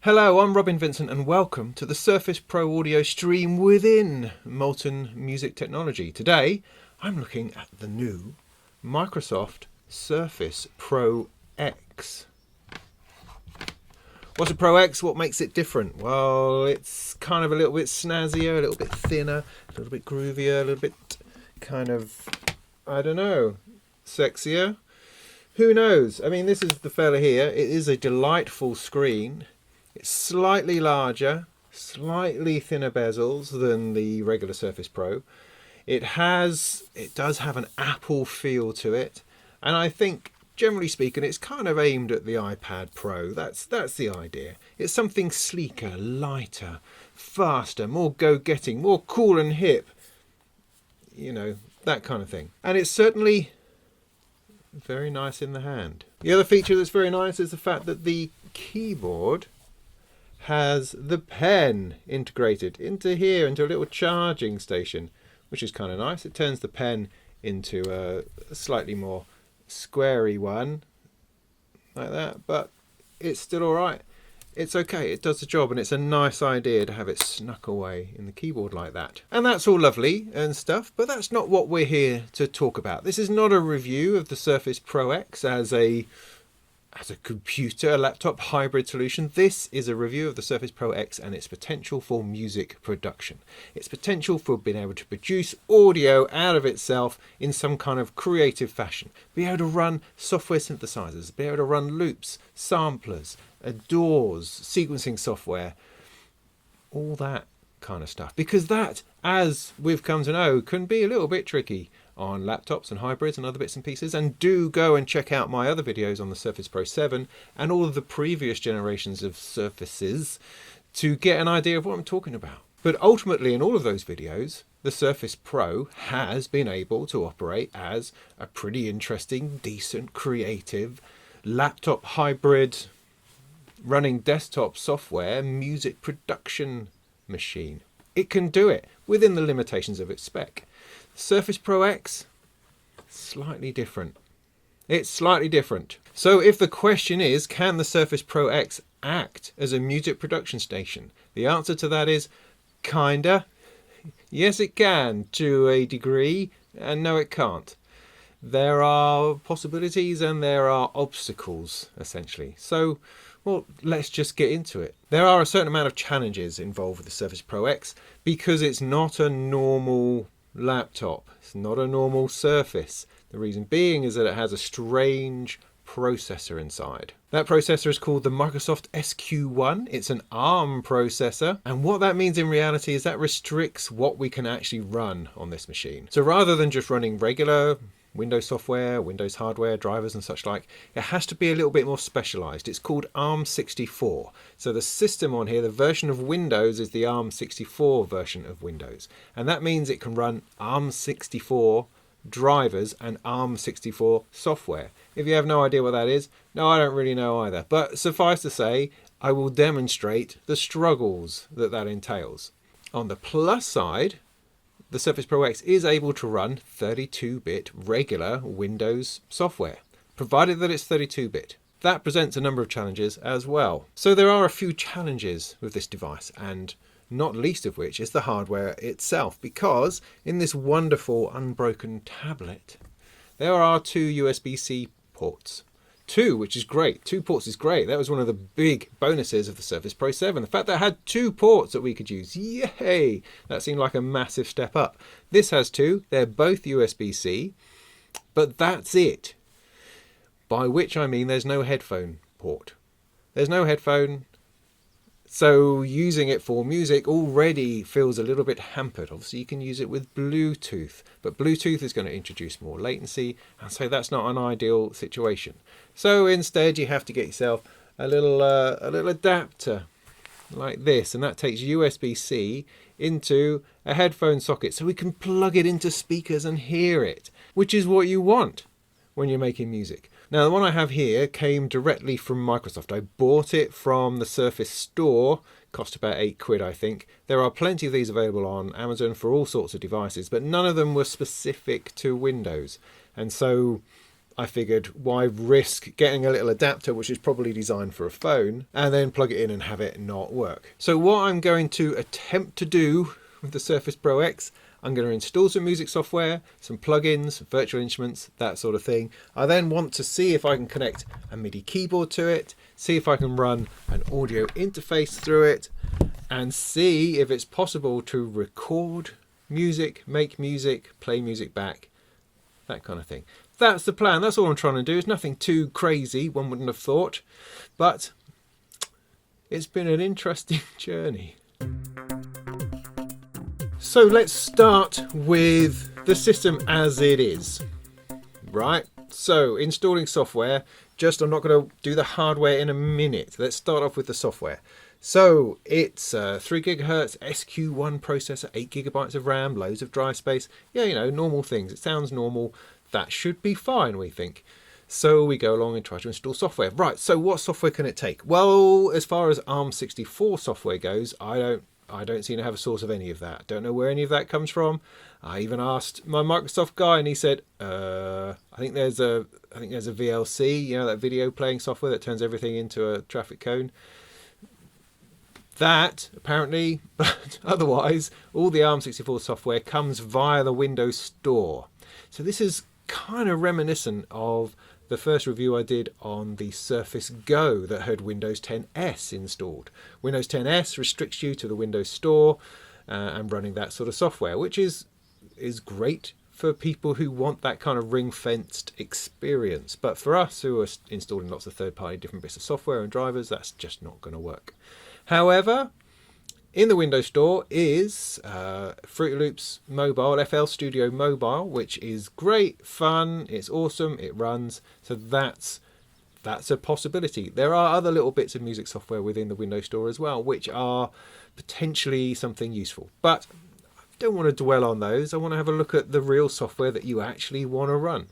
Hello, I'm Robin Vincent and welcome to the Surface Pro audio stream within Molten Music Technology. Today I'm looking at the new Microsoft Surface Pro X. What's a Pro X? What makes it different? Well, it's kind of a little bit snazzier, a little bit thinner, a little bit groovier, a little bit kind of, I don't know, sexier. Who knows? I mean, this is the fella here. It is a delightful screen. It's slightly larger, slightly thinner bezels than the regular Surface Pro. It does have an Apple feel to it, and I think, generally speaking, it's kind of aimed at the iPad Pro. That's the idea. It's something sleeker, lighter, faster, more go-getting, more cool and hip. You know, that kind of thing. And it's certainly very nice in the hand. The other feature that's very nice is the fact that the keyboard has the pen integrated into here, into a little charging station, which is kind of nice. It turns the pen into a slightly more squarey one, like that, but it's still alright. It's okay, it does the job, and it's a nice idea to have it snuck away in the keyboard like that. And that's all lovely and stuff, but that's not what we're here to talk about. This is not a review of the Surface Pro X as a computer, a laptop hybrid solution. This is a review of the Surface Pro X and its potential for music production. Its potential for being able to produce audio out of itself in some kind of creative fashion. Be able to run software synthesizers, be able to run loops, samplers, DAWs, sequencing software, all that kind of stuff. Because that, as we've come to know, can be a little bit tricky on laptops and hybrids and other bits and pieces. And do go and check out my other videos on the Surface Pro 7 and all of the previous generations of Surfaces to get an idea of what I'm talking about. But ultimately, in all of those videos, the Surface Pro has been able to operate as a pretty interesting, decent, creative laptop hybrid running desktop software music production machine. It can do it within the limitations of its spec. Surface Pro X, slightly different. It's slightly different. So if the question is, can the Surface Pro X act as a music production station? The answer to that is kinda. Yes, it can to a degree, and no, it can't. There are possibilities and there are obstacles, essentially. So, well, let's just get into it. There are a certain amount of challenges involved with the Surface Pro X because it's not a normal laptop. It's not a normal Surface. The reason being is that it has a strange processor inside. That processor is called the Microsoft SQ1. It's an ARM processor, and what that means in reality is that restricts what we can actually run on this machine. So rather than just running regular Windows software, Windows hardware, drivers and such like, it has to be a little bit more specialized. It's called ARM64. So the system on here, the version of Windows, is the ARM64 version of Windows. And that means it can run ARM64 drivers and ARM64 software. If you have no idea what that is, no, I don't really know either. But suffice to say, I will demonstrate the struggles that that entails. On the plus side, the Surface Pro X is able to run 32-bit regular Windows software, provided that it's 32-bit. That presents a number of challenges as well. So there are a few challenges with this device, and not least of which is the hardware itself, because in this wonderful unbroken tablet, there are two USB-C ports. Two, which is great. 2 ports is great. That was one of the big bonuses of the Surface Pro 7. The fact that it had 2 ports that we could use. Yay! That seemed like a massive step up. This has 2. They're both USB-C. But that's it. By which I mean there's no headphone port. There's no headphone. So using it for music already feels a little bit hampered. Obviously you can use it with Bluetooth, but Bluetooth is going to introduce more latency, and so that's not an ideal situation. So instead you have to get yourself a little adapter like this, and that takes USB-C into a headphone socket so we can plug it into speakers and hear it, which is what you want when you're making music. Now, the one I have here came directly from Microsoft. I bought it from the Surface store, cost about £8, I think. There are plenty of these available on Amazon for all sorts of devices, but none of them were specific to Windows. And so I figured, why risk getting a little adapter which is probably designed for a phone and then plug it in and have it not work. So what I'm going to attempt to do with the Surface Pro X, I'm going to install some music software, some plugins, virtual instruments, that sort of thing. I then want to see if I can connect a MIDI keyboard to it, see if I can run an audio interface through it, and see if it's possible to record music, make music, play music back, that kind of thing. That's the plan. That's all I'm trying to do. It's nothing too crazy, one wouldn't have thought, but it's been an interesting journey. So let's start with the system as it is, right? So installing software, I'm not going to do the hardware in a minute. Let's start off with the software. So it's a 3 GHz SQ1 processor, 8 GB of RAM, loads of drive space. Yeah, you know, normal things. It sounds normal. That should be fine, we think. So we go along and try to install software. Right, so what software can it take? Well, as far as ARM64 software goes, I don't seem to have a source of any of that. Don't know where any of that comes from. I even asked my Microsoft guy, and he said, I think there's a VLC, you know, that video playing software that turns everything into a traffic cone. That apparently, but otherwise, all the ARM64 software comes via the Windows Store. So this is kind of reminiscent of the first review I did on the Surface Go that had Windows 10S installed. Windows 10S restricts you to the Windows Store and running that sort of software, which is great for people who want that kind of ring-fenced experience. But for us who are installing lots of third-party different bits of software and drivers, that's just not going to work. However, in the Windows Store is Fruity Loops Mobile, FL Studio Mobile, which is great fun. It's awesome. It runs. So that's a possibility. There are other little bits of music software within the Windows Store as well, which are potentially something useful. But I don't want to dwell on those. I want to have a look at the real software that you actually want to run.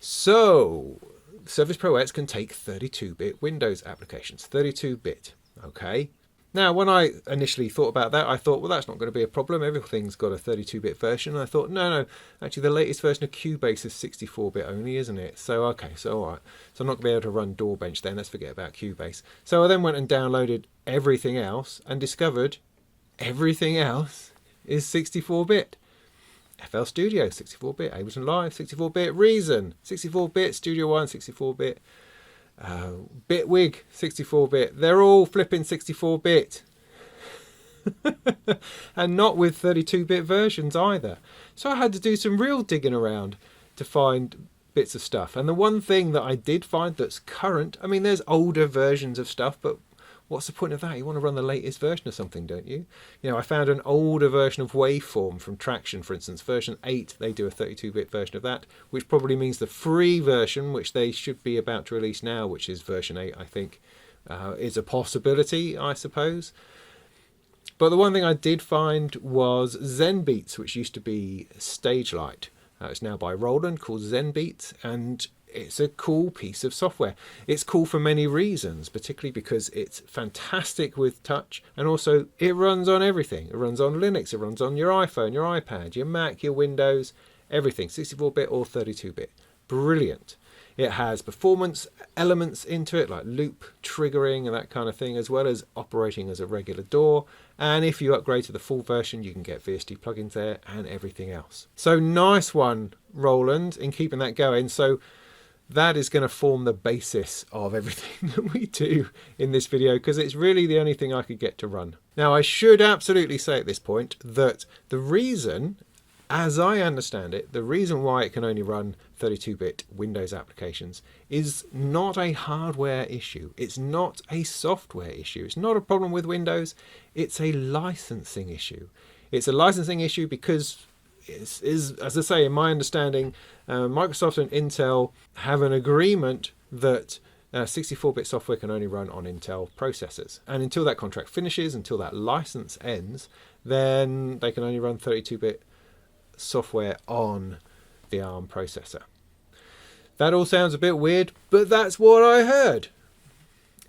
So Surface Pro X can take 32-bit Windows applications, 32-bit. Okay. Now, when I initially thought about that, I thought, well, that's not going to be a problem. Everything's got a 32-bit version. And I thought, no, actually, the latest version of Cubase is 64-bit only, isn't it? So, okay, so all right. So I'm not going to be able to run DAW Bench then. Let's forget about Cubase. So I then went and downloaded everything else and discovered everything else is 64-bit. FL Studio, 64-bit. Ableton Live, 64-bit. Reason, 64-bit. Studio One, 64-bit. Bitwig, 64-bit. They're all flipping 64-bit. And not with 32-bit versions either. So I had to do some real digging around to find bits of stuff. And the one thing that I did find that's current, I mean, there's older versions of stuff, but what's the point of that? You want to run the latest version of something, don't you? You know, I found an older version of Waveform from Traction, for instance, version 8. They do a 32-bit version of that, which probably means the free version, which they should be about to release now, which is version 8, I think, is a possibility, I suppose. But the one thing I did find was Zenbeats, which used to be Stagelight. It's now by Roland, called Zenbeats, and it's a cool piece of software. It's cool for many reasons, particularly because it's fantastic with touch, and also it runs on everything. It runs on Linux, it runs on your iPhone, your iPad, your Mac, your Windows, everything, 64-bit or 32-bit. Brilliant. It has performance elements into it, like loop triggering and that kind of thing, as well as operating as a regular DAW. And if you upgrade to the full version, you can get VST plugins there and everything else. So nice one, Roland, in keeping that going. So that is going to form the basis of everything that we do in this video, because it's really the only thing I could get to run. Now, I should absolutely say at this point that the reason, as I understand it, the reason why it can only run 32-bit Windows applications is not a hardware issue. It's not a software issue. It's not a problem with Windows. It's a licensing issue. It's a licensing issue because is, as I say, in my understanding, Microsoft and Intel have an agreement that 64-bit software can only run on Intel processors. And until that contract finishes, until that license ends, then they can only run 32-bit software on the ARM processor. That all sounds a bit weird, but that's what I heard.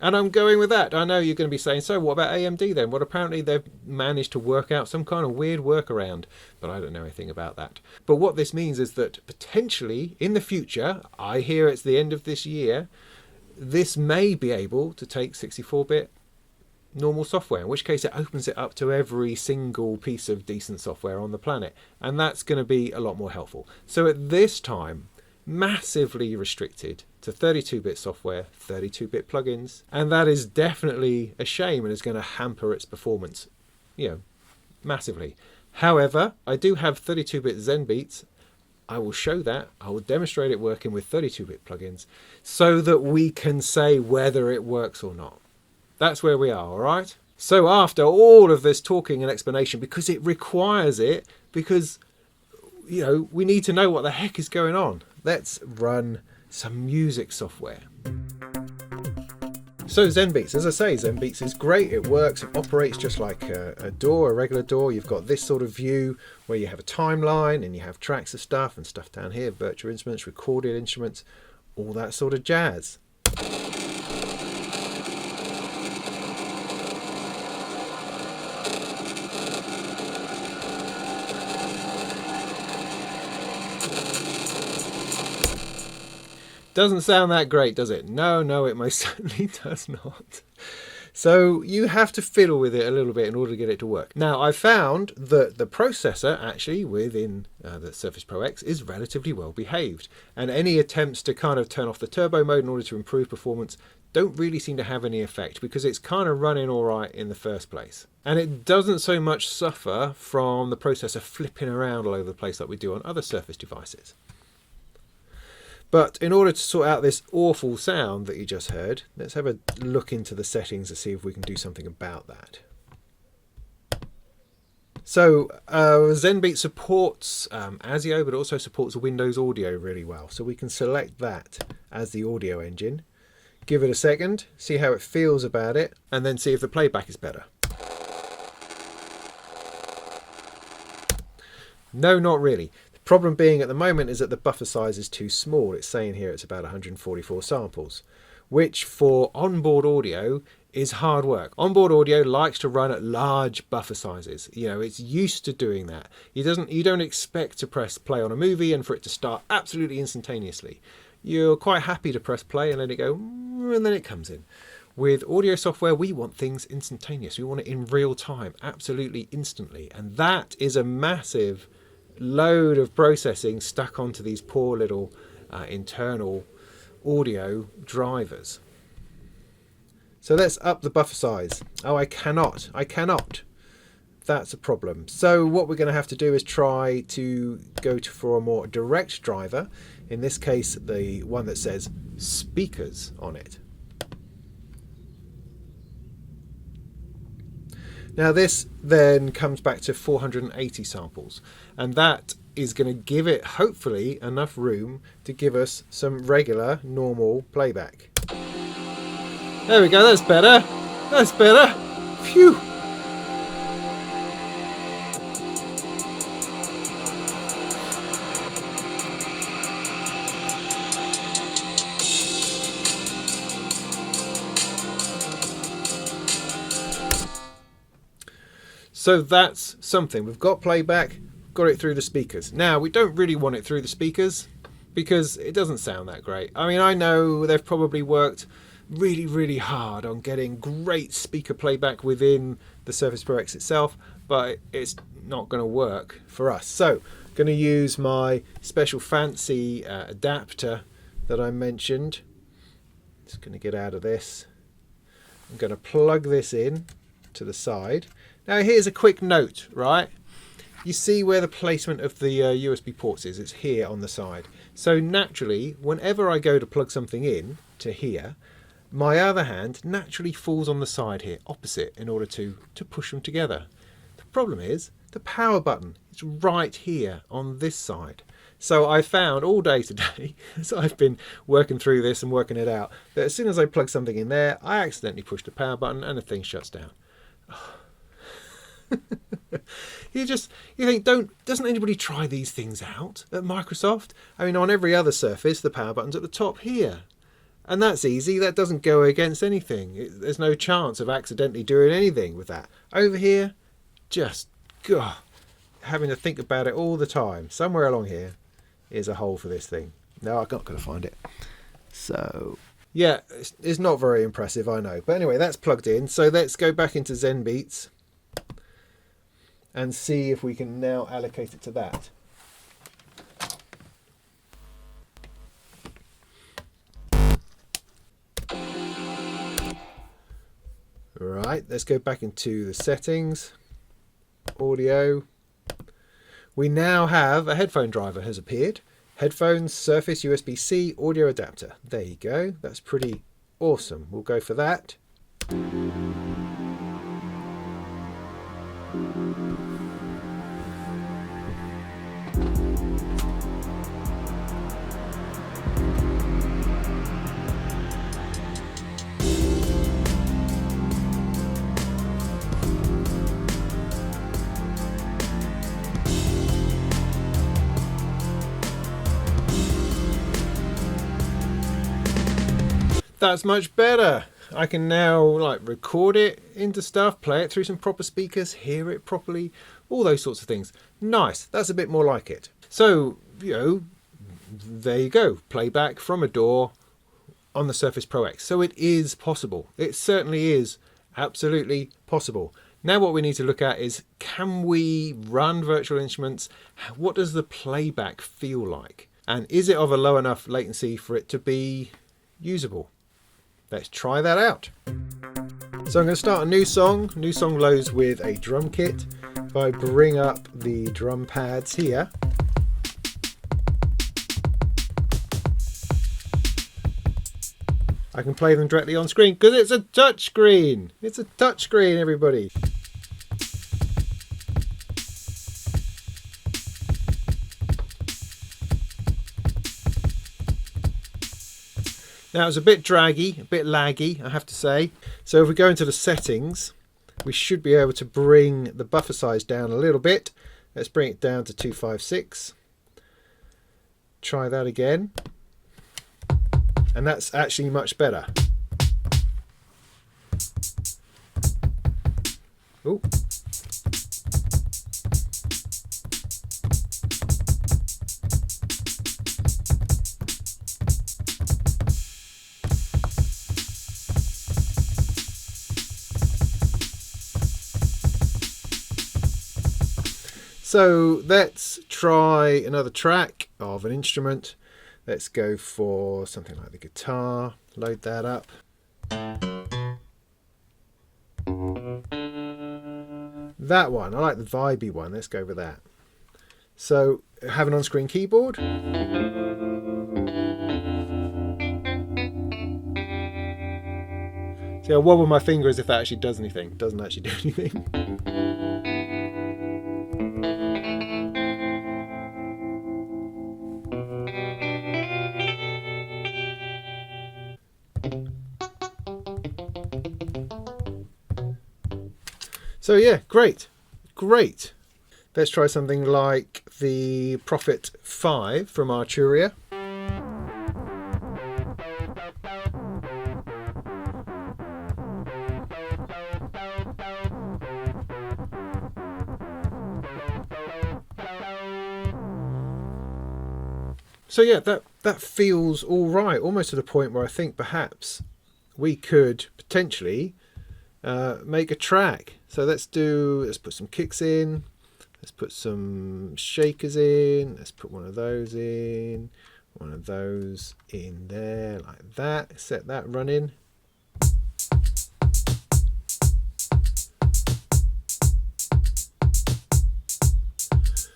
And I'm going with that. I know you're going to be saying, so what about AMD then? Well, apparently they've managed to work out some kind of weird workaround, but I don't know anything about that. But what this means is that potentially in the future, I hear it's the end of this year, this may be able to take 64-bit normal software, in which case it opens it up to every single piece of decent software on the planet. And that's going to be a lot more helpful. So at this time, massively restricted to 32-bit software, 32-bit plugins, and that is definitely a shame and is going to hamper its performance, massively. However, I do have 32-bit Zenbeats. I will show that. I will demonstrate it working with 32-bit plugins so that we can say whether it works or not. That's where we are, all right? So after all of this talking and explanation, because it requires it, because we need to know what the heck is going on, let's run some music software. So Zenbeats, as I say, Zenbeats is great. It works, it operates just like a DAW, a regular DAW. You've got this sort of view where you have a timeline and you have tracks of stuff and stuff down here, virtual instruments, recorded instruments, all that sort of jazz. Doesn't sound that great, does it? No, it most certainly does not. So you have to fiddle with it a little bit in order to get it to work. Now, I found that the processor actually within the Surface Pro X is relatively well behaved. And any attempts to kind of turn off the turbo mode in order to improve performance don't really seem to have any effect because it's kind of running all right in the first place. And it doesn't so much suffer from the processor flipping around all over the place like we do on other Surface devices. But in order to sort out this awful sound that you just heard, let's have a look into the settings to see if we can do something about that. So Zenbeats supports ASIO, but also supports Windows Audio really well. So we can select that as the audio engine, give it a second, see how it feels about it, and then see if the playback is better. No, not really. Problem being at the moment is that the buffer size is too small. It's saying here it's about 144 samples, which for onboard audio is hard work. Onboard audio likes to run at large buffer sizes. It's used to doing that. You don't expect to press play on a movie and for it to start absolutely instantaneously. You're quite happy to press play and let it go, and then it comes in. With audio software, we want things instantaneous. We want it in real time, absolutely instantly. And that is a massive load of processing stuck onto these poor little internal audio drivers. So let's up the buffer size. Oh, I cannot. That's a problem. So what we're going to have to do is try to go for a more direct driver. In this case, the one that says speakers on it. Now this then comes back to 480 samples, and that is going to give it hopefully enough room to give us some regular normal playback. There we go, that's better. Phew. So that's something. We've got playback, got it through the speakers. Now, we don't really want it through the speakers because it doesn't sound that great. I mean, I know they've probably worked really, really hard on getting great speaker playback within the Surface Pro X itself, but it's not going to work for us. So, I'm going to use my special fancy adapter that I mentioned. Just going to get out of this. I'm going to plug this in to the side. Now here's a quick note, right? You see where the placement of the USB ports is. It's here on the side. So naturally, whenever I go to plug something in to here, my other hand naturally falls on the side here, opposite, in order to push them together. The problem is the power button is right here on this side. So I found all day today, as I've been working through this and working it out, that as soon as I plug something in there, I accidentally push the power button and the thing shuts down. You think, doesn't anybody try these things out at Microsoft? I mean, on every other Surface, the power button's at the top here. And that's easy. That doesn't go against anything. There's no chance of accidentally doing anything with that. Over here, just God, having to think about it all the time. Somewhere along here is a hole for this thing. No, I'm not going to find it. So yeah, it's not very impressive, I know. But anyway, that's plugged in. So let's go back into Zenbeats and see if we can now allocate it to that. Right, let's go back into the settings, audio. We now have a headphone driver has appeared. Headphones, Surface, USB-C, audio adapter. There you go. That's pretty awesome. We'll go for that. That's much better. I can now like record it into stuff, play it through some proper speakers, hear it properly, all those sorts of things. Nice. That's a bit more like it. So, you know, there you go. Playback from a DAW on the Surface Pro X. So it is possible. It certainly is absolutely possible. Now what we need to look at is, can we run virtual instruments? What does the playback feel like? And is it of a low enough latency for it to be usable? Let's try that out. So I'm going to start a new song. New song loads with a drum kit. If I bring up the drum pads here, I can play them directly on screen because it's a touch screen. It's a touch screen, everybody. Now it's a bit draggy, a bit laggy, I have to say. So if we go into the settings, we should be able to bring the buffer size down a little bit. Let's bring it down to 256. Try that again. And that's actually much better. Ooh. So let's try another track of an instrument. Let's go for something like the guitar. Load that up. That one, I like the vibey one. Let's go with that. So have an on-screen keyboard. See, I wobble my finger as if that actually does anything. It doesn't actually do anything. So yeah, great. Let's try something like the Prophet 5 from Arturia. So yeah, that feels all right, almost to the point where I think perhaps we could potentially make a track. So let's put some kicks in, let's put some shakers in, let's put one of those in, one of those in there like that, set that running.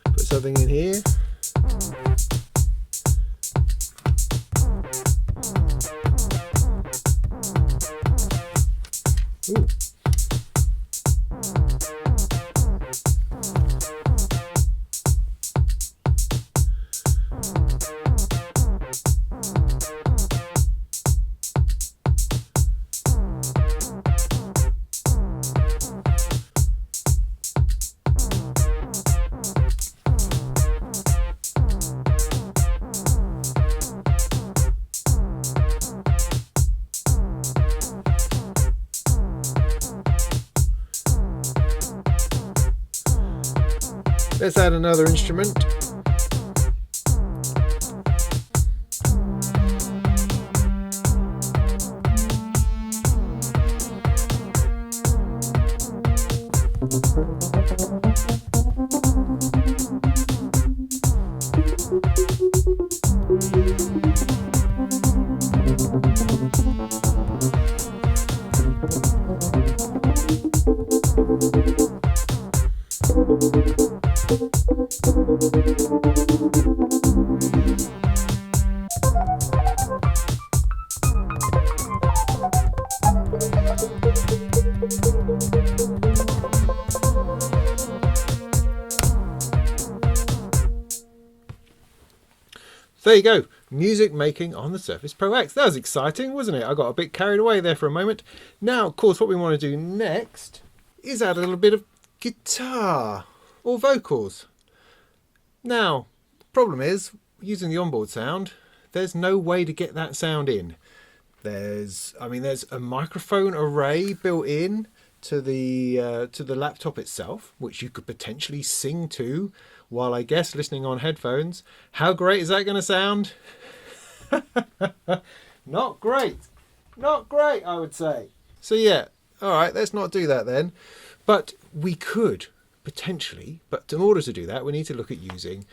Put something in here. Ooh. Let's add another instrument. There you go, music making on the Surface Pro X. That was exciting, wasn't it? I got a bit carried away there for a moment. Now, of course, what we want to do next is add a little bit of guitar or vocals. Now, problem is, using the onboard sound, there's no way to get that sound in. There's a microphone array built in to the laptop itself, which you could potentially sing to while, I guess, listening on headphones. How great is that going to sound? Not great. Not great, I would say. So yeah, all right, let's not do that then. But we could potentially, but in order to do that, we need to look at using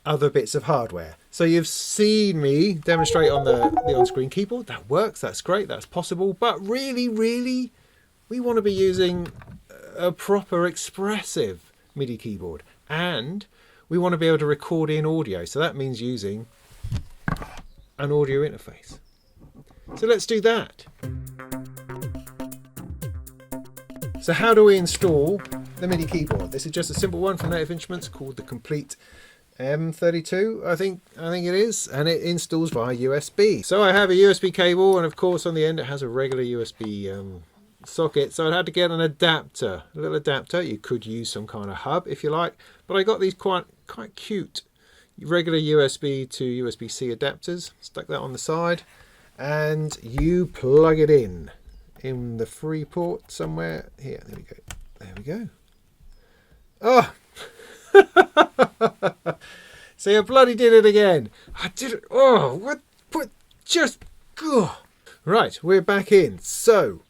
other bits of hardware. So you've seen me demonstrate on the on-screen keyboard. That works, that's great, that's possible. But really, we want to be using a proper expressive MIDI keyboard. And we want to be able to record in audio. So that means using an audio interface. So let's do that. So how do we install the MIDI keyboard? This is just a simple one from Native Instruments called the Complete M32, I think it is, and it installs via USB. So I have a USB cable, and of course on the end it has a regular USB socket, so I had to get an adapter, a little adapter. You could use some kind of hub if you like, but I got these quite cute regular USB to USB-C adapters, stuck that on the side, and you plug it in the free port somewhere here. There we go. Oh! See, I bloody did it again. I did it. Oh, what just... Oh. Right, we're back in. So,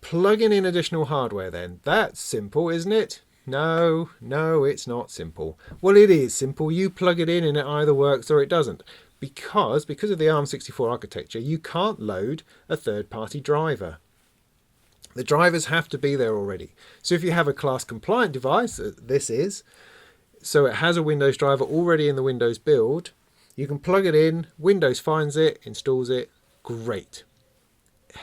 plugging in additional hardware then. That's simple, isn't it? No, it's not simple. Well, it is simple. You plug it in and it either works or it doesn't. Because of the ARM64 architecture, you can't load a third-party driver. The drivers have to be there already. So if you have a class compliant device, this is, so it has a Windows driver already in the Windows build, you can plug it in, Windows finds it, installs it, great.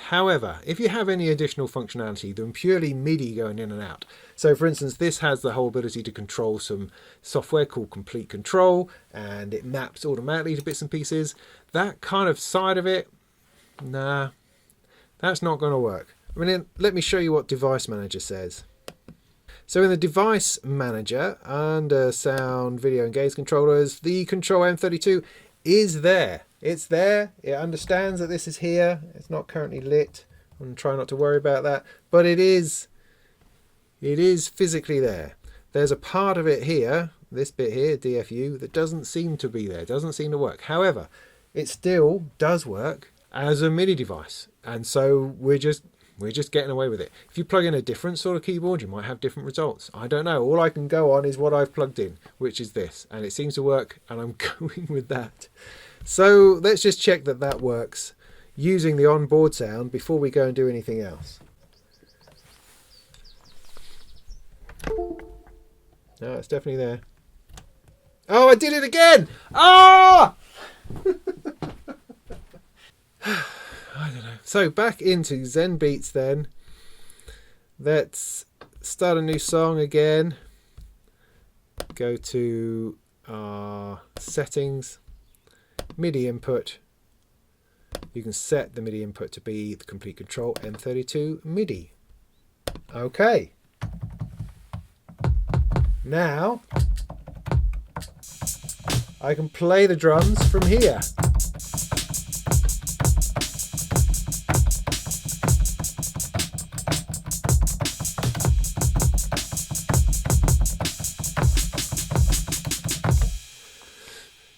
However, if you have any additional functionality than purely MIDI going in and out, so for instance this has the whole ability to control some software called Complete Control, and it maps automatically to bits and pieces, that kind of side of it, nah, that's not going to work. I mean, let me show you what Device Manager says. So in the Device Manager, under Sound, Video and Gaze Controllers, the Control M32 is there. It's there. It understands that this is here. It's not currently lit. I'm trying not to worry about that. But it is physically there. There's a part of it here, this bit here, DFU, that doesn't seem to be there. Doesn't seem to work. However, it still does work as a MIDI device. And so we're just getting away with it. If you plug in a different sort of keyboard, you might have different results. I don't know. All I can go on is what I've plugged in, which is this. And it seems to work, and I'm going with that. So let's just check that that works using the onboard sound before we go and do anything else. No, it's definitely there. Oh, I did it again! Ah! I don't know. So back into Zenbeats then. Let's start a new song again. Go to our settings, MIDI input. You can set the MIDI input to be the Complete Control M32 MIDI. Okay. Now I can play the drums from here.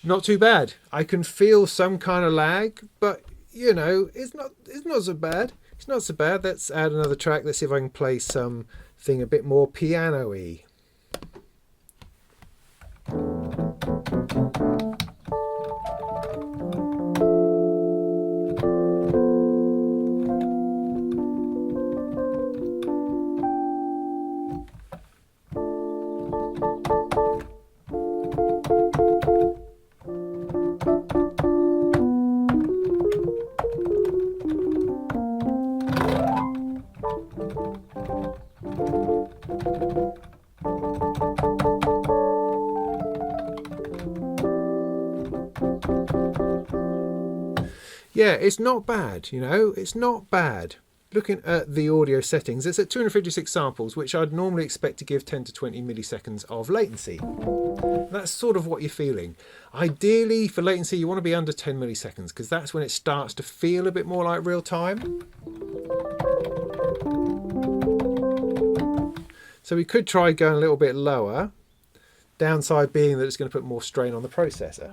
Not too bad. I can feel some kind of lag, but you know, it's not so bad. It's not so bad. Let's add another track. Let's see if I can play something a bit more piano-y. Yeah, it's not bad, you know, it's not bad. Looking at the audio settings, it's at 256 samples, which I'd normally expect to give 10 to 20 milliseconds of latency. That's sort of what you're feeling. Ideally, for latency, you want to be under 10 milliseconds, because that's when it starts to feel a bit more like real time. So we could try going a little bit lower. Downside being that it's going to put more strain on the processor.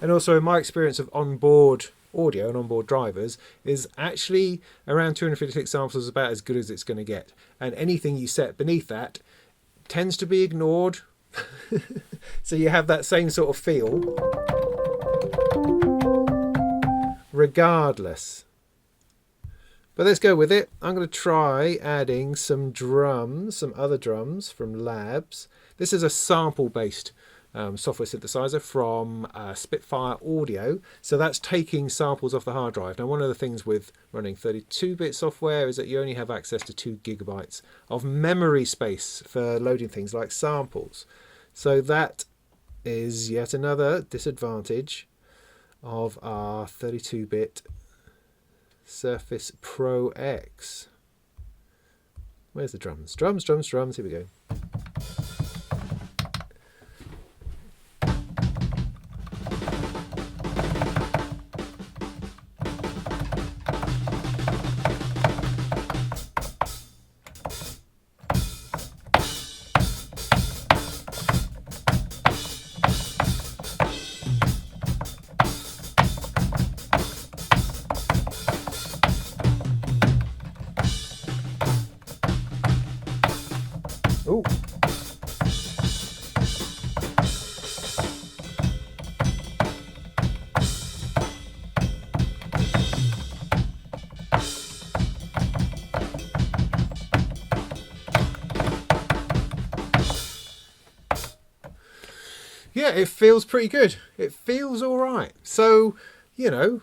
And also, in my experience of onboard audio and onboard drivers, is actually around 256 samples is about as good as it's going to get. And anything you set beneath that tends to be ignored. So you have that same sort of feel regardless. But let's go with it. I'm going to try adding some drums, some other drums from Labs. This is a sample-based software synthesizer from Spitfire Audio. So that's taking samples off the hard drive. Now, one of the things with running 32-bit software is that you only have access to 2 gigabytes of memory space for loading things like samples. So that is yet another disadvantage of our 32-bit Surface Pro X. Where's the drums? Drums, drums, drums. Here we go. Ooh. Yeah, it feels pretty good. It feels all right. So, you know,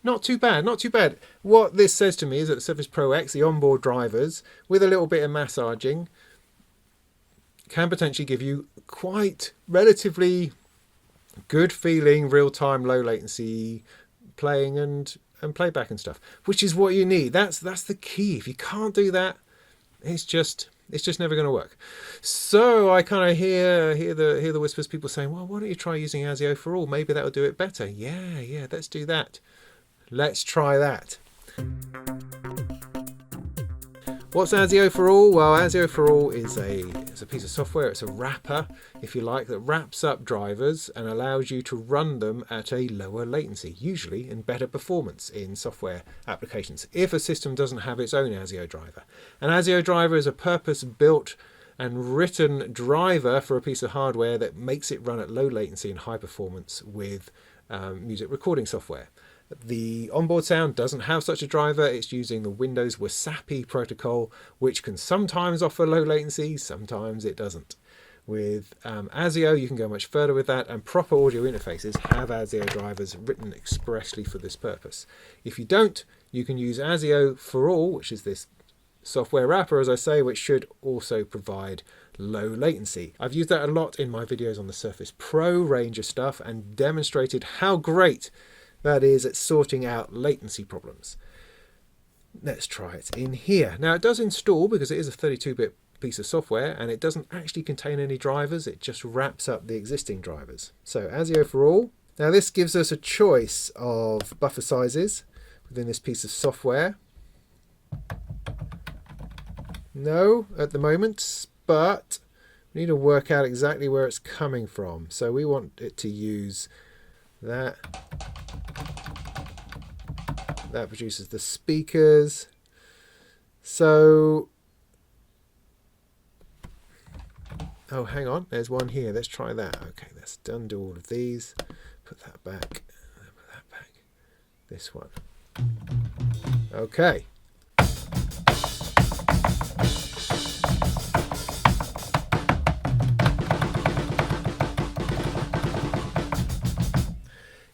not too bad, not too bad. What this says to me is that the Surface Pro X, the onboard drivers, with a little bit of massaging, can potentially give you quite relatively good feeling, real-time, low latency playing and playback and stuff, which is what you need. That's the key. If you can't do that, it's just never going to work. So I kind of hear the whispers, people saying, well, why don't you try using ASIO for All? Maybe that'll do it better. Yeah, let's do that. Let's try that. What's ASIO for All? Well, ASIO for All is a piece of software. It's a wrapper, if you like, that wraps up drivers and allows you to run them at a lower latency, usually in better performance in software applications, if a system doesn't have its own ASIO driver. An ASIO driver is a purpose-built and written driver for a piece of hardware that makes it run at low latency and high performance with music recording software. The onboard sound doesn't have such a driver. It's using the Windows Wasapi protocol, which can sometimes offer low latency, sometimes it doesn't. With ASIO, you can go much further with that, and proper audio interfaces have ASIO drivers written expressly for this purpose. If you don't, you can use ASIO for All, which is this software wrapper, as I say, which should also provide low latency. I've used that a lot in my videos on the Surface Pro range of stuff and demonstrated how great that is at sorting out latency problems. Let's try it in here. Now, it does install because it is a 32-bit piece of software and it doesn't actually contain any drivers. It just wraps up the existing drivers. So ASIO for All. Now, this gives us a choice of buffer sizes within this piece of software. No, at the moment, but we need to work out exactly where it's coming from. So we want it to use that. That produces the speakers. So, oh, hang on, there's one here. Let's try that. Okay, let's undo all of these. Put that back. Put that back. This one. Okay.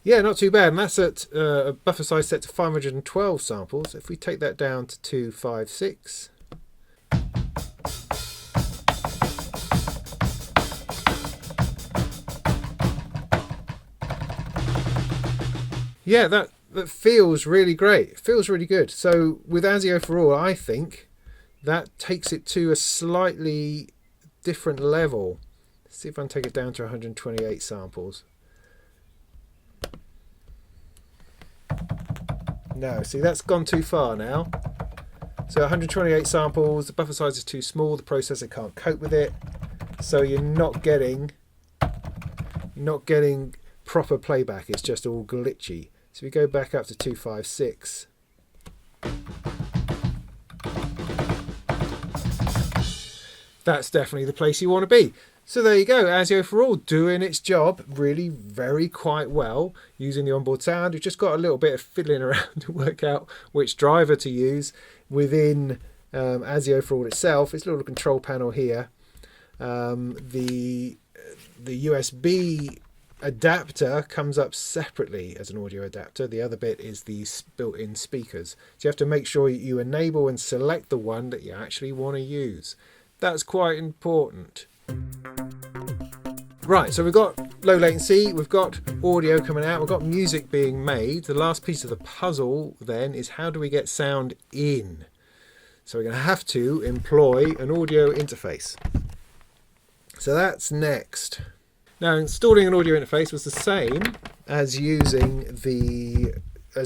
Yeah, not too bad. And that's at a buffer size set to 512 samples. If we take that down to 256. Yeah, that feels really great. It feels really good. So with ASIO for All, I think that takes it to a slightly different level. Let's see if I can take it down to 128 samples. No, see, that's gone too far now. So 128 samples, the buffer size is too small, the processor can't cope with it. So you're not getting proper playback, it's just all glitchy. So we go back up to 256. That's definitely the place you want to be. So there you go, ASIO for All doing its job really very quite well using the onboard sound. We've just got a little bit of fiddling around to work out which driver to use within ASIO for All itself. It's a little control panel here. The USB adapter comes up separately as an audio adapter. The other bit is the built-in speakers. So you have to make sure you enable and select the one that you actually want to use. That's quite important. Right, so we've got low latency, we've got audio coming out, we've got music being made. The last piece of the puzzle then is how do we get sound in? So we're going to have to employ an audio interface. So that's next. Now, installing an audio interface was the same as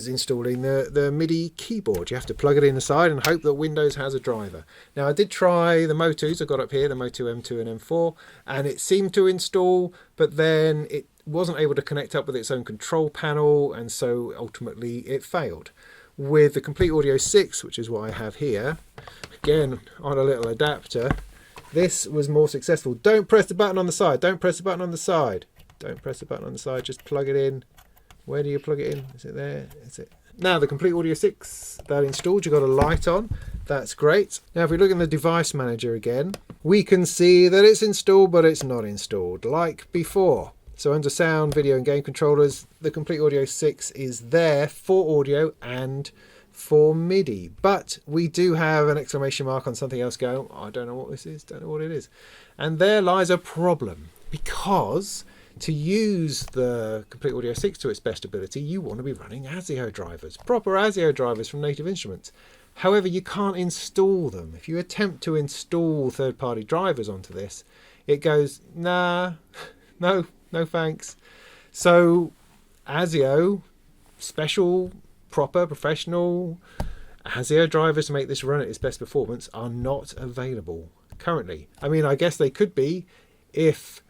installing the MIDI keyboard. You have to plug it in the side and hope that Windows has a driver. Now, I did try the Motus. I got up here, the Motu M2 and M4, and it seemed to install, but then it wasn't able to connect up with its own control panel, and so ultimately it failed. With the Complete Audio 6, which is what I have here, again on a little adapter, this was more successful. Don't press the button on the side. Don't press the button on the side. Don't press the button on the side. Just plug it in. Where do you plug it in? Is it there? Is it? Now the Complete Audio 6, that installed, you've got a light on. That's great. Now if we look in the device manager again, we can see that it's installed, but it's not installed like before. So under sound, video and game controllers, the Complete Audio 6 is there for audio and for MIDI. But we do have an exclamation mark on something else going, I don't know what this is, don't know what it is. And there lies a problem, because to use the Complete Audio 6 to its best ability, you want to be running ASIO drivers, proper ASIO drivers from Native Instruments. However, you can't install them. If you attempt to install third-party drivers onto this, it goes, nah, no thanks. So ASIO, special, proper, professional ASIO drivers to make this run at its best performance are not available currently. I mean, I guess they could be if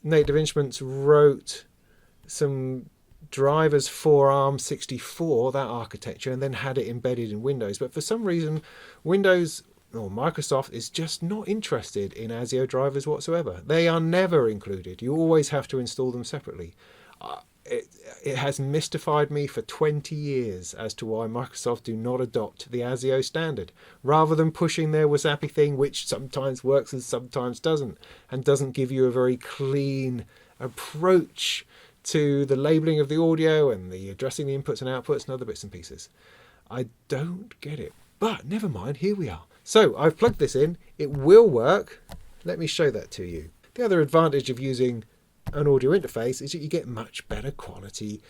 Native Instruments wrote some drivers for ARM64, that architecture, and then had it embedded in Windows. But for some reason, Windows or Microsoft is just not interested in ASIO drivers whatsoever. They are never included. You always have to install them separately. It has mystified me for 20 years as to why Microsoft do not adopt the ASIO standard, rather than pushing their Wasapi thing, which sometimes works and sometimes doesn't, and doesn't give you a very clean approach to the labeling of the audio and the addressing the inputs and outputs and other bits and pieces. I don't get it, but never mind, here we are. So I've plugged this in, it will work. Let me show that to you. The other advantage of using an audio interface is that you get much better quality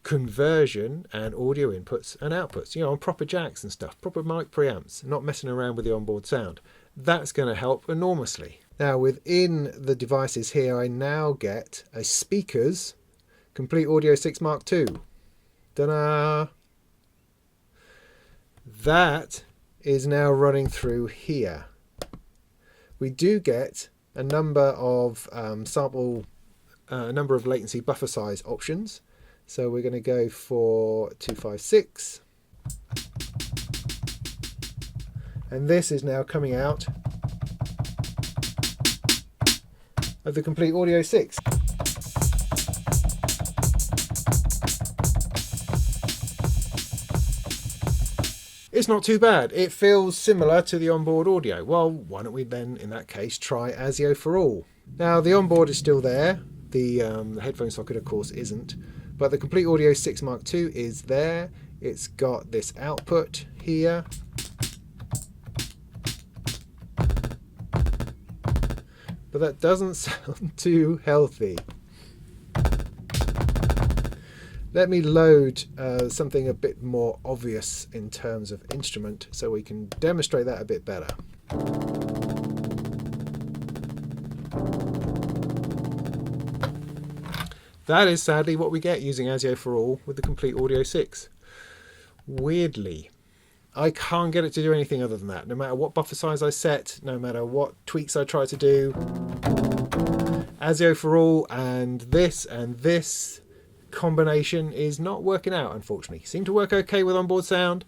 conversion and audio inputs and outputs, on proper jacks and stuff, proper mic preamps, not messing around with the onboard sound. That's going to help enormously. Now within the devices here, I now get a speakers Complete Audio 6 Mark II. Ta-da! That is now running through here. We do get a number of number of latency buffer size options. So we're going to go for 256. And this is now coming out of the Complete Audio 6. It's not too bad. It feels similar to the onboard audio. Well, why don't we then, in that case, try ASIO for all. Now, the onboard is still there. The headphone socket, of course, isn't. But the Complete Audio 6 Mark II is there. It's got this output here. But that doesn't sound too healthy. Let me load something a bit more obvious in terms of instrument so we can demonstrate that a bit better. That is sadly what we get using ASIO for all with the Complete Audio 6. Weirdly, I can't get it to do anything other than that. No matter what buffer size I set, no matter what tweaks I try to do, ASIO for all and this combination is not working out, unfortunately. It seemed to work okay with onboard sound.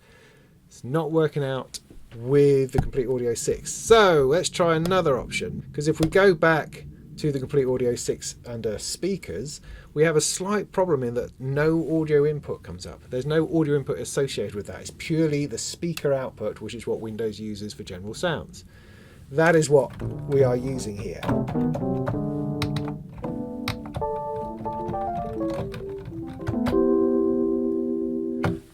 It's not working out with the Complete Audio 6. So let's try another option, because if we go back to the Complete Audio 6 under speakers, we have a slight problem in that no audio input comes up. There's no audio input associated with that. It's purely the speaker output, which is what Windows uses for general sounds. That is what we are using here.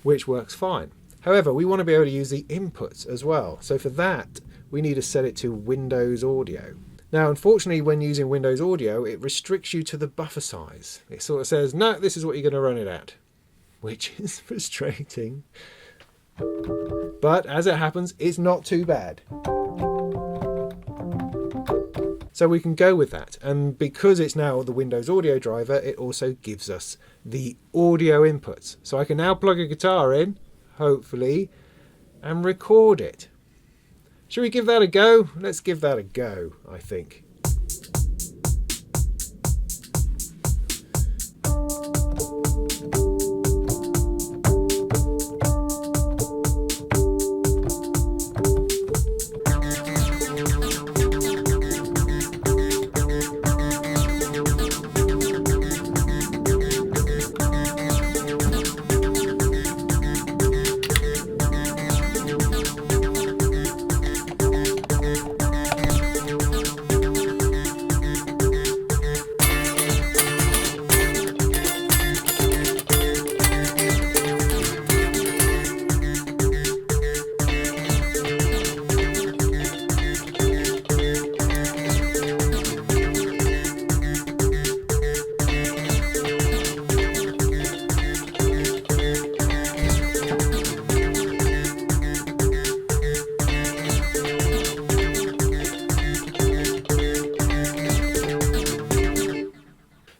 Which works fine. However, we want to be able to use the inputs as well. So for that, we need to set it to Windows Audio. Now, unfortunately, when using Windows Audio, it restricts you to the buffer size. It sort of says, no, this is what you're going to run it at, which is frustrating. But as it happens, it's not too bad. So we can go with that. And because it's now the Windows Audio driver, it also gives us the audio inputs. So I can now plug a guitar in, hopefully, and record it. Should we give that a go? Let's give that a go, I think.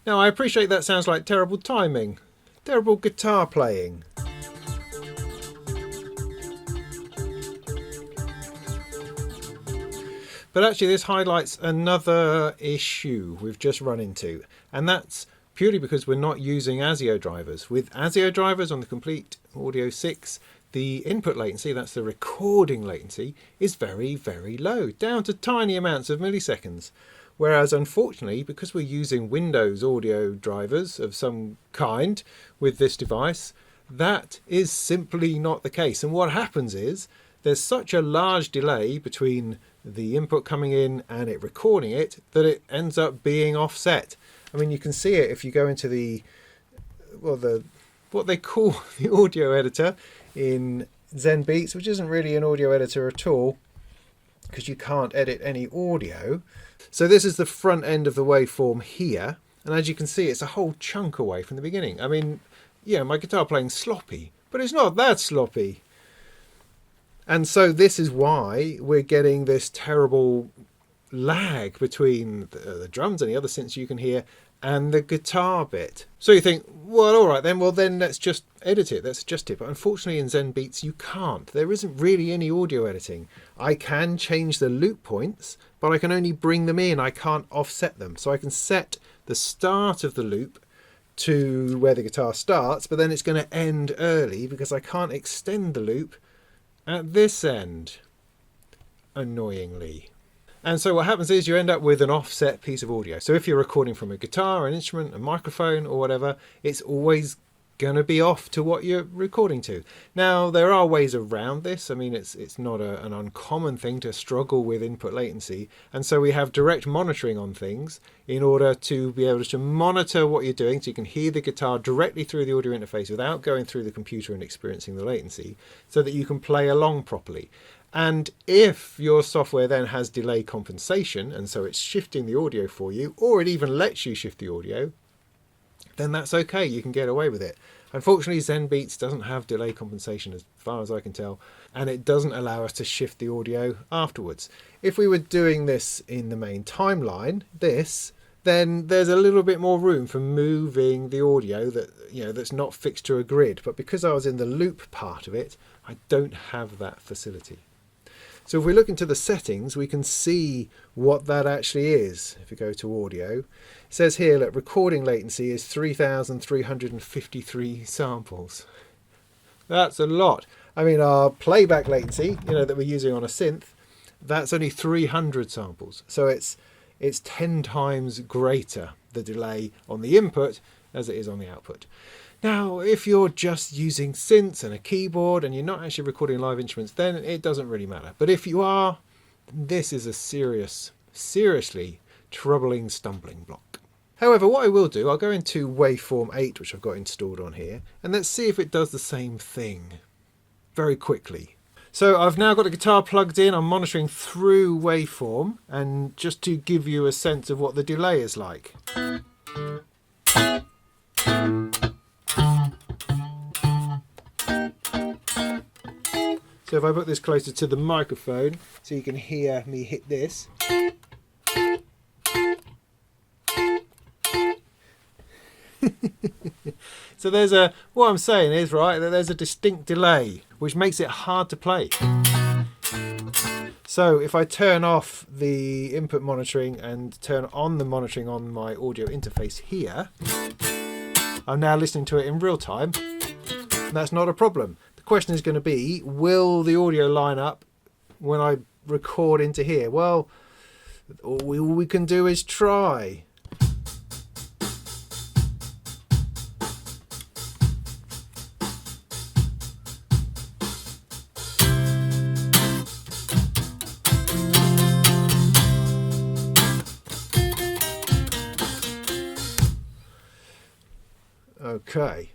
Now, I appreciate that sounds like terrible timing, terrible guitar playing. But actually this highlights another issue we've just run into, and that's purely because we're not using ASIO drivers. With ASIO drivers on the Complete Audio 6, the input latency, that's the recording latency, is very, very low, down to tiny amounts of milliseconds. Whereas unfortunately, because we're using Windows audio drivers of some kind with this device, that is simply not the case. And what happens is there's such a large delay between the input coming in and it recording it that it ends up being offset. I mean, you can see it if you go into what they call the audio editor in Zenbeats, which isn't really an audio editor at all, because you can't edit any audio. So this is the front end of the waveform here, and as you can see, it's a whole chunk away from the beginning. I mean, yeah, my guitar playing's sloppy, but it's not that sloppy. And so this is why we're getting this terrible lag between the drums and the other synths you can hear and the guitar bit. So you think, well, all right then, well then let's just edit it, let's adjust it. But unfortunately in Zenbeats you can't. There isn't really any audio editing. I can change the loop points, but I can only bring them in, I can't offset them. So I can set the start of the loop to where the guitar starts, but then it's going to end early because I can't extend the loop at this end, annoyingly. And so what happens is you end up with an offset piece of audio. So if you're recording from a guitar, an instrument, a microphone or whatever, it's always going to be off to what you're recording to. Now, there are ways around this. I mean, it's not an uncommon thing to struggle with input latency. And so we have direct monitoring on things in order to be able to monitor what you're doing, so you can hear the guitar directly through the audio interface without going through the computer and experiencing the latency, so that you can play along properly. And if your software then has delay compensation, and so it's shifting the audio for you, or it even lets you shift the audio, then that's okay, you can get away with it. Unfortunately, Zenbeats doesn't have delay compensation as far as I can tell, and it doesn't allow us to shift the audio afterwards. If we were doing this in the main timeline, then there's a little bit more room for moving the audio that's not fixed to a grid. But because I was in the loop part of it, I don't have that facility. So if we look into the settings, we can see what that actually is. If we go to audio, it says here that recording latency is 3,353 samples. That's a lot. I mean, our playback latency, that we're using on a synth, that's only 300 samples. So it's 10 times greater, the delay on the input, as it is on the output. Now, if you're just using synths and a keyboard and you're not actually recording live instruments, then it doesn't really matter. But if you are, this is a seriously troubling stumbling block. However, what I will do, I'll go into Waveform 8, which I've got installed on here, and let's see if it does the same thing very quickly. So I've now got the guitar plugged in, I'm monitoring through Waveform, and just to give you a sense of what the delay is like. So if I put this closer to the microphone so you can hear me hit this. So what I'm saying is, right, that there's a distinct delay, which makes it hard to play. So if I turn off the input monitoring and turn on the monitoring on my audio interface here, I'm now listening to it in real time. That's not a problem. The question is going to be, will the audio line up when I record into here? Well, all we can do is try. Okay.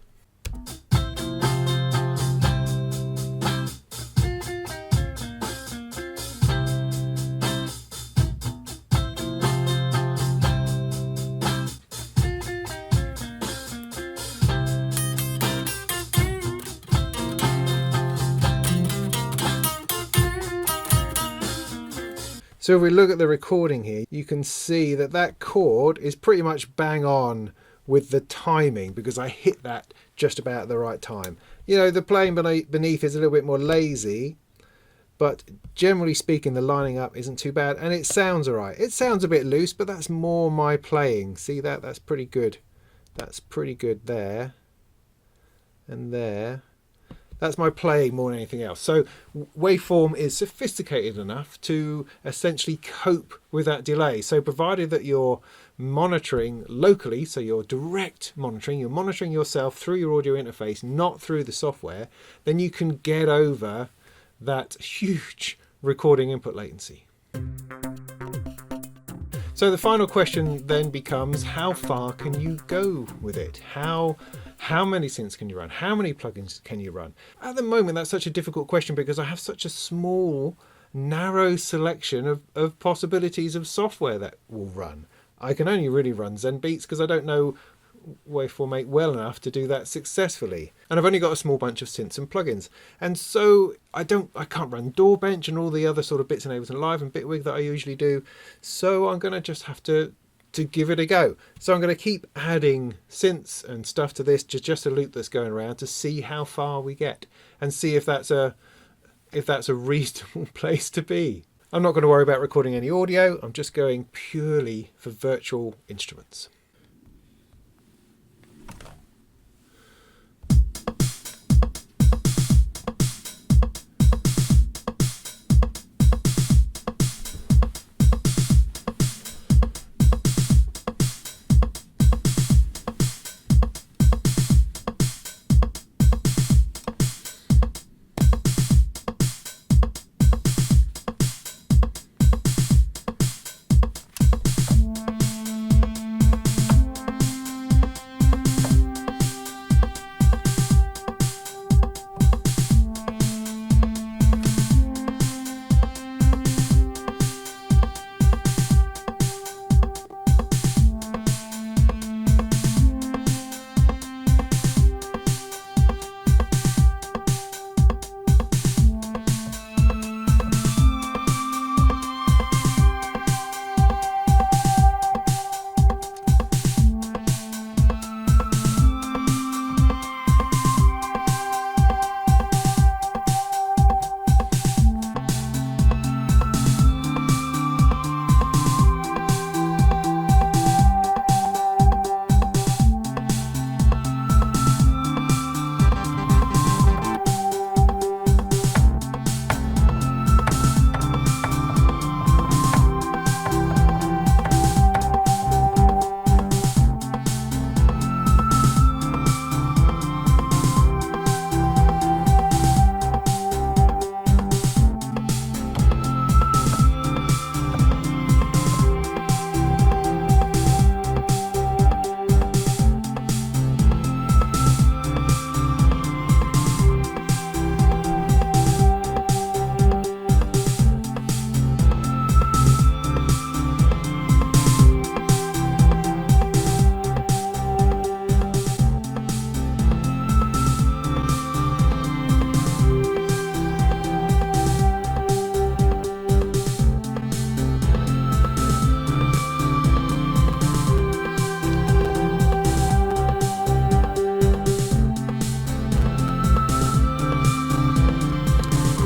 So if we look at the recording here, you can see that that chord is pretty much bang on with the timing, because I hit that just about the right time. The playing beneath is a little bit more lazy, but generally speaking the lining up isn't too bad, and it sounds alright. It sounds a bit loose, but that's more my playing. See that? That's pretty good. That's pretty good there and there. That's my playing more than anything else. So Waveform is sophisticated enough to essentially cope with that delay. So provided that you're monitoring locally, so you're direct monitoring, you're monitoring yourself through your audio interface, not through the software, then you can get over that huge recording input latency. So the final question then becomes, how far can you go with it? How many synths can you run? How many plugins can you run? At the moment, that's such a difficult question because I have such a small, narrow selection of possibilities of software that will run. I can only really run Zenbeats because I don't know Waveform 8 well enough to do that successfully. And I've only got a small bunch of synths and plugins. And so I can't run DAWbench and all the other sort of bits in Ableton Live and Bitwig that I usually do. So I'm going to just have to to give it a go. So I'm going to keep adding synths and stuff to this, just a loop that's going around, to see how far we get and see if that's a reasonable place to be. I'm not going to worry about recording any audio. I'm just going purely for virtual instruments.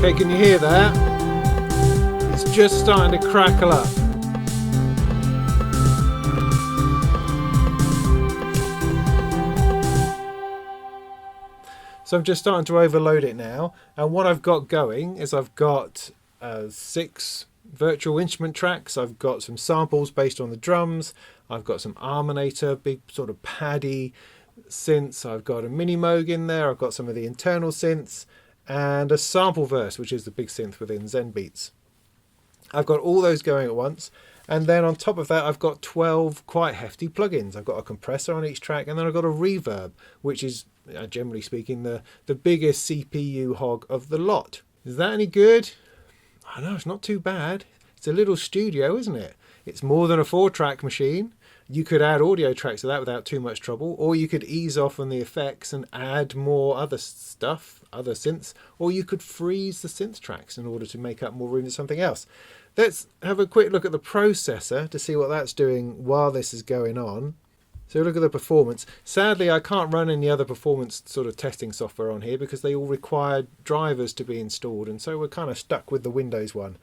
Okay, can you hear that? It's just starting to crackle up. So I'm just starting to overload it now, and what I've got going is I've got 6 virtual instrument tracks. I've got some samples based on the drums. I've got some Arminator, big sort of paddy synths. I've got a mini Moog in there. I've got some of the internal synths and a sample verse, which is the big synth within Zenbeats. I've got all those going at once, and then on top of that I've got 12 quite hefty plugins. I've got a compressor on each track, and then I've got a reverb, which is generally speaking the biggest CPU hog of the lot. Is that any good? I know, it's not too bad. It's a little studio, isn't it? It's more than a 4-track machine. You could add audio tracks to that without too much trouble, or you could ease off on the effects and add more other stuff, other synths, or you could freeze the synth tracks in order to make up more room for something else. Let's have a quick look at the processor to see what that's doing while this is going on. So look at the performance. Sadly, I can't run any other performance sort of testing software on here because they all require drivers to be installed, and so we're kind of stuck with the Windows one.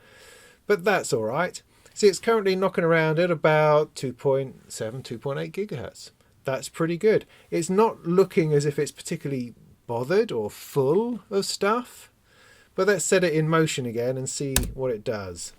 But that's all right. See, it's currently knocking around at about 2.7, 2.8 gigahertz. That's pretty good. It's not looking as if it's particularly bothered or full of stuff, but let's set it in motion again and see what it does.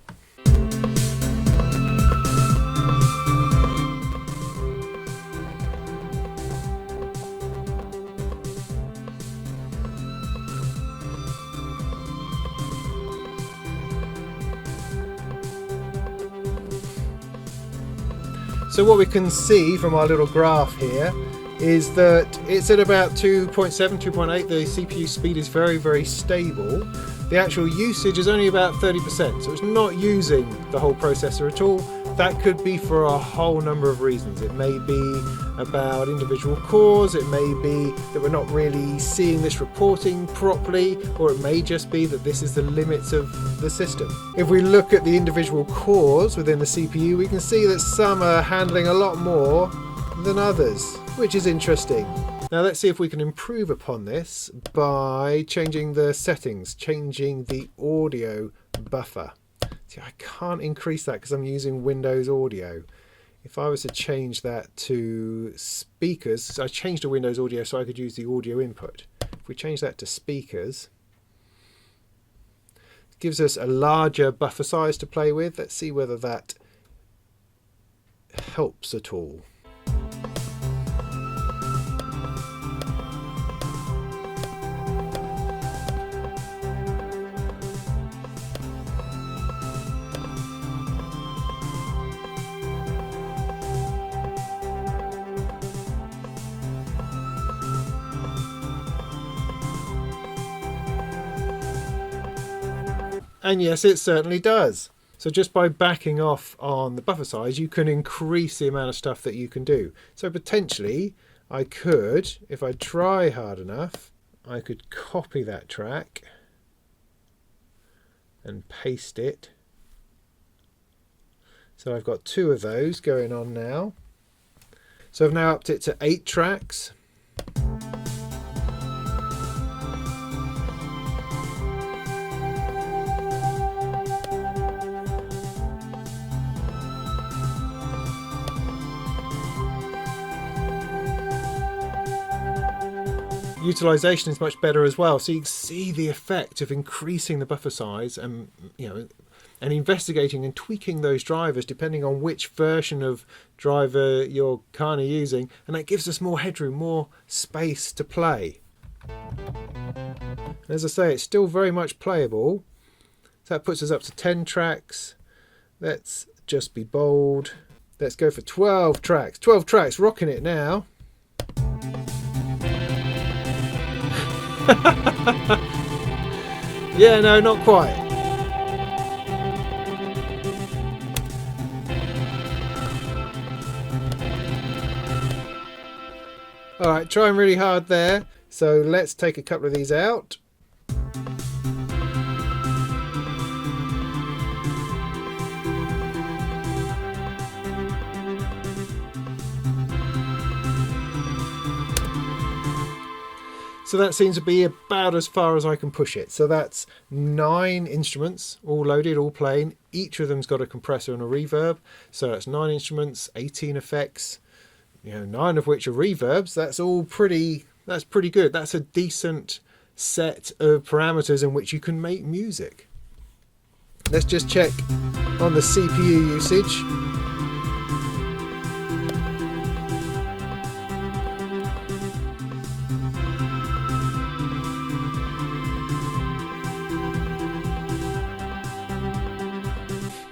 So what we can see from our little graph here is that it's at about 2.7, 2.8. The CPU speed is very, very stable. The actual usage is only about 30%, so it's not using the whole processor at all, That could be for a whole number of reasons. It may be about individual cores, it may be that we're not really seeing this reporting properly, or it may just be that this is the limits of the system. If we look at the individual cores within the CPU, we can see that some are handling a lot more than others, which is interesting. Now let's see if we can improve upon this by changing the settings, changing the audio buffer. See, I can't increase that because I'm using Windows Audio. If I was to change that to speakers, so I changed to Windows Audio so I could use the audio input. If we change that to speakers, it gives us a larger buffer size to play with. Let's see whether that helps at all. And yes, it certainly does. So just by backing off on the buffer size, you can increase the amount of stuff that you can do. So potentially I could, if I try hard enough, I could copy that track and paste it. So I've got 2 of those going on now. So I've now upped it to 8 tracks. Utilization is much better as well, so you can see the effect of increasing the buffer size and and investigating and tweaking those drivers depending on which version of driver you're kind of using, and that gives us more headroom, more space to play. And as I say, it's still very much playable, so that puts us up to 10 tracks. Let's just be bold, let's go for 12 tracks. 12 tracks, rocking it now. Yeah, no, not quite. Alright, trying really hard there. So let's take a couple of these out. So that seems to be about as far as I can push it. So that's 9 instruments, all loaded, all playing. Each of them's got a compressor and a reverb. So that's 9 instruments, 18 effects, 9 of which are reverbs. That's pretty good. That's a decent set of parameters in which you can make music. Let's just check on the CPU usage.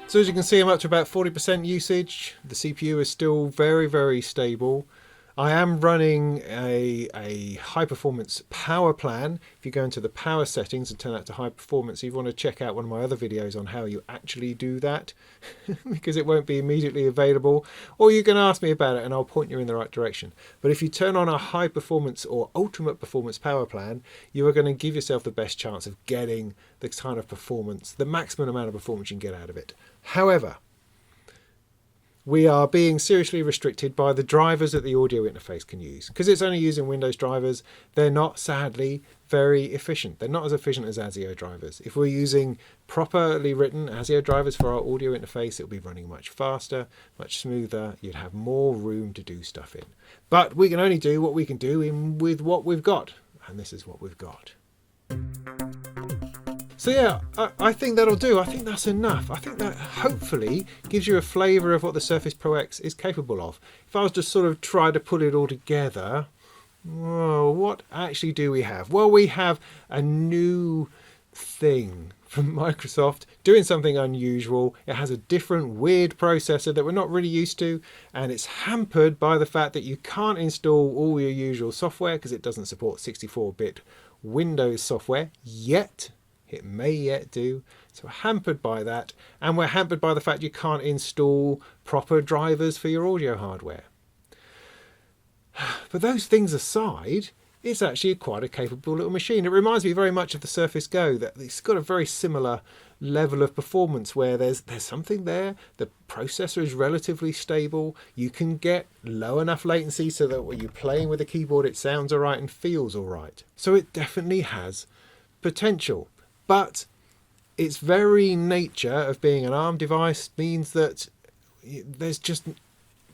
So as you can see, I'm up to about 40% usage. The CPU is still very, very stable. I am running a high performance power plan. If you go into the power settings and turn that to high performance, you want to check out one of my other videos on how you actually do that because it won't be immediately available, or you can ask me about it and I'll point you in the right direction. But if you turn on a high performance or ultimate performance power plan, you are going to give yourself the best chance of getting the kind of performance, the maximum amount of performance you can get out of it. However, we are being seriously restricted by the drivers that the audio interface can use. Because it's only using Windows drivers, they're not, sadly, very efficient. They're not as efficient as ASIO drivers. If we're using properly written ASIO drivers for our audio interface, it'll be running much faster, much smoother. You'd have more room to do stuff in. But we can only do what we can do with what we've got. And this is what we've got. So yeah, I think that'll do. I think that's enough. I think that hopefully gives you a flavour of what the Surface Pro X is capable of. If I was to sort of try to put it all together, well, what actually do we have? Well, we have a new thing from Microsoft doing something unusual. It has a different weird processor that we're not really used to, and it's hampered by the fact that you can't install all your usual software because it doesn't support 64-bit Windows software yet. It may yet do. So we're hampered by that, and we're hampered by the fact you can't install proper drivers for your audio hardware. But those things aside, it's actually quite a capable little machine. It reminds me very much of the Surface Go, that it's got a very similar level of performance where there's something there. The processor is relatively stable. You can get low enough latency so that when you're playing with the keyboard it sounds alright and feels alright. So it definitely has potential. But its very nature of being an ARM device means that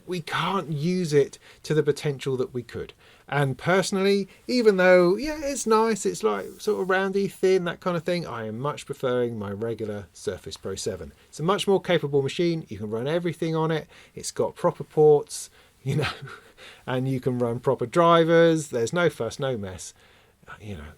we can't use it to the potential that we could. And personally, even though, yeah, it's nice, it's like sort of roundy, thin, that kind of thing, I am much preferring my regular Surface Pro 7. It's a much more capable machine. You can run everything on it. It's got proper ports, and you can run proper drivers. There's no fuss, no mess.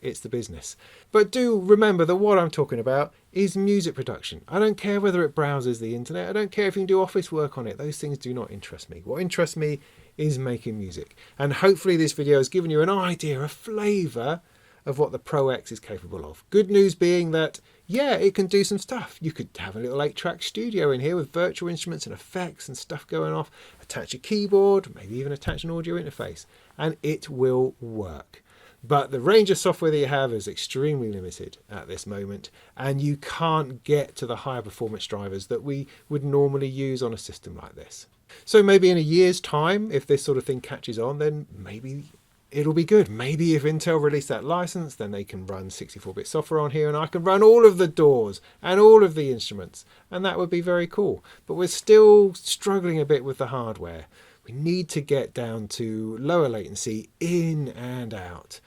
It's the business. But do remember that what I'm talking about is music production. I don't care whether it browses the internet. I don't care if you can do office work on it. Those things do not interest me. What interests me is making music. And hopefully this video has given you an idea, a flavour of what the Pro X is capable of. Good news being that, yeah, it can do some stuff. You could have a little 8-track studio in here with virtual instruments and effects and stuff going off. Attach a keyboard, maybe even attach an audio interface, and it will work. But the range of software that you have is extremely limited at this moment, and you can't get to the higher performance drivers that we would normally use on a system like this. So maybe in a year's time, if this sort of thing catches on, then maybe it'll be good. Maybe if Intel release that license, then they can run 64-bit software on here, and I can run all of the DAWs and all of the instruments, and that would be very cool. But we're still struggling a bit with the hardware. We need to get down to lower latency in and out.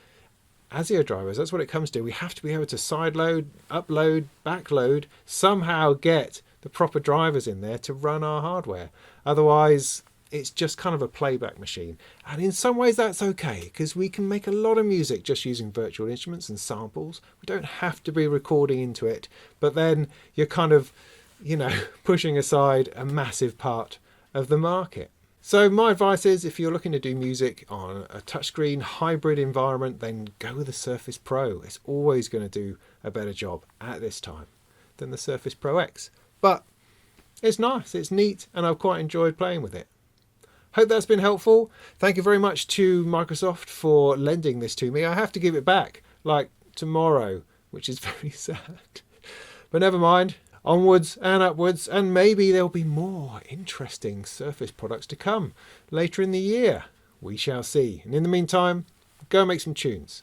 ASIO drivers, that's what it comes to. We have to be able to sideload, upload, backload, somehow get the proper drivers in there to run our hardware. Otherwise, it's just kind of a playback machine. And in some ways that's okay, because we can make a lot of music just using virtual instruments and samples. We don't have to be recording into it, but then you're kind of, pushing aside a massive part of the market. So my advice is, if you're looking to do music on a touchscreen hybrid environment, then go with the Surface Pro. It's always going to do a better job at this time than the Surface Pro X. But it's nice, it's neat, and I've quite enjoyed playing with it. Hope that's been helpful. Thank you very much to Microsoft for lending this to me. I have to give it back, like tomorrow, which is very sad. But never mind. Onwards and upwards, and maybe there'll be more interesting Surface products to come later in the year. We shall see. And in the meantime, go make some tunes.